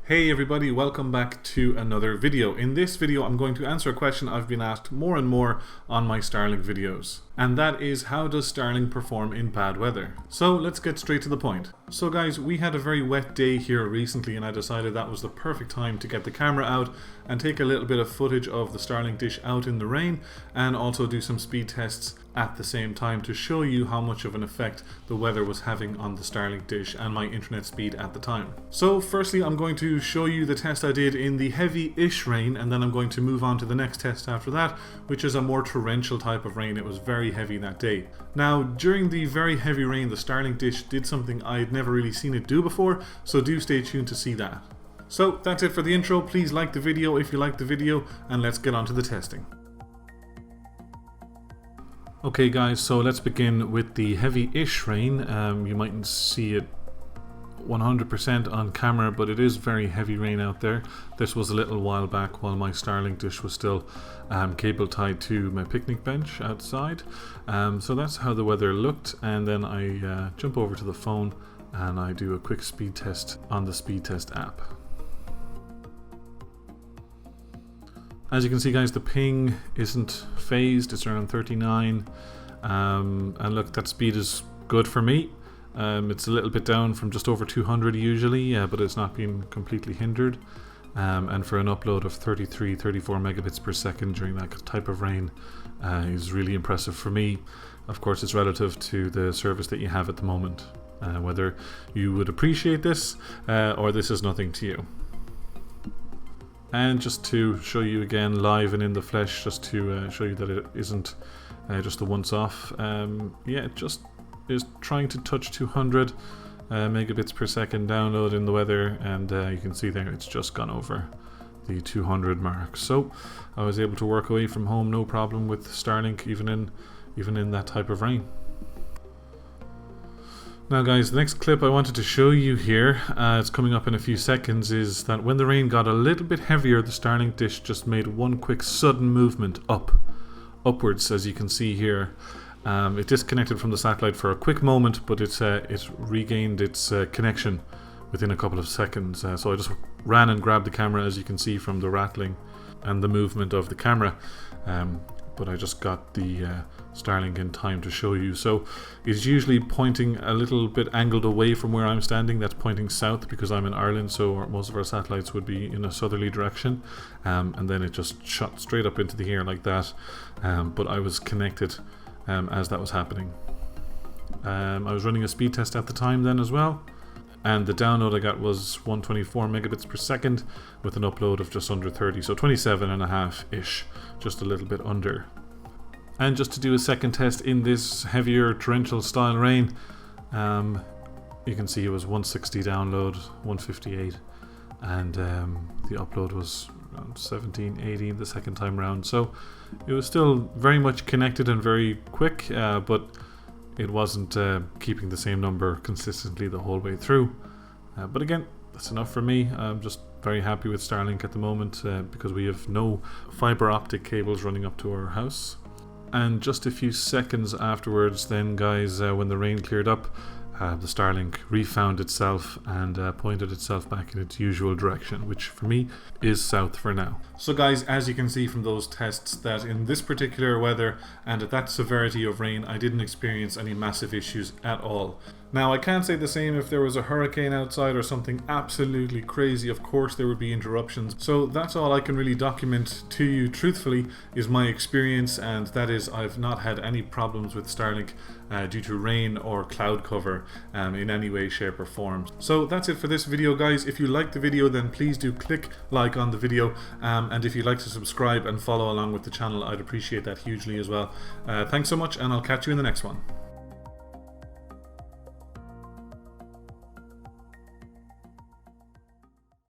Hey everybody, welcome back to another video. In this video I'm going to answer a question I've been asked more and more on my Starlink videos. And that is, how does Starlink perform in bad weather? So let's get straight to the point. So guys, we had a very wet day here recently and I decided that was the perfect time to get the camera out and take a little bit of footage of the Starlink dish out in the rain and also do some speed tests at the same time to show you how much of an effect the weather was having on the Starlink dish and my internet speed at the time. So firstly I'm going to show you the test I did in the heavy-ish rain, and then I'm going to move on to the next test after that, which is a more torrential type of rain. It was very heavy that day. Now during the very heavy rain the Starlink dish did something I'd never really seen it do before, so do stay tuned to see that. So that's it for the intro. Please like the video if you liked the video, and let's get on to the testing. Okay guys, so let's begin with the heavy-ish rain. You mightn't see it 100% on camera, but it is very heavy rain out there. This was a little while back while my Starlink dish was still cable tied to my picnic bench outside. So that's how the weather looked, and then I jump over to the phone and I do a quick speed test on the speed test app. As you can see guys, the ping isn't phased, it's around 39, and look, that speed is good for me. It's a little bit down from just over 200 usually, but it's not been completely hindered, and for an upload of 34 megabits per second during that type of rain is really impressive for me. Of course it's relative to the service that you have at the moment, whether you would appreciate this or this is nothing to you. And just to show you again live and in the flesh, just to show you that it isn't just a once off, yeah, it just is trying to touch 200 megabits per second download in the weather, and you can see there it's just gone over the 200 mark. So I was able to work away from home no problem with Starlink, even in that type of rain. Now guys, the next clip I wanted to show you here, it's coming up in a few seconds, is that when the rain got a little bit heavier, the Starlink dish just made one quick sudden movement upwards, as you can see here. It disconnected from the satellite for a quick moment, but it regained its connection within a couple of seconds. So I just ran and grabbed the camera, as you can see from the rattling and the movement of the camera. But I just got the Starlink in time to show you. So it's usually pointing a little bit angled away from where I'm standing. That's pointing south because I'm in Ireland, so most of our satellites would be in a southerly direction, and then it just shot straight up into the air like that. But I was connected as that was happening. I was running a speed test at the time then as well, and the download I got was 124 megabits per second with an upload of just under 30, so 27.5-ish, just a little bit under. And just to do a second test in this heavier torrential style rain, you can see it was 160 download, 158, and the upload was around 1780 the second time round. So it was still very much connected and very quick, but it wasn't keeping the same number consistently the whole way through. But again, that's enough for me. I'm just very happy with Starlink at the moment because we have no fiber optic cables running up to our house. And just a few seconds afterwards then guys, when the rain cleared up, the Starlink refound itself and pointed itself back in its usual direction, which for me is south for now. So guys, as you can see from those tests, that in this particular weather and at that severity of rain, I didn't experience any massive issues at all. Now I can't say the same if there was a hurricane outside or something absolutely crazy. Of course there would be interruptions. So that's all I can really document to you truthfully is my experience, and that is I've not had any problems with Starlink due to rain or cloud cover in any way, shape or form. So that's it for this video guys. If you liked the video then please do click like on the video, and if you'd like to subscribe and follow along with the channel, I'd appreciate that hugely as well. Thanks so much, and I'll catch you in the next one.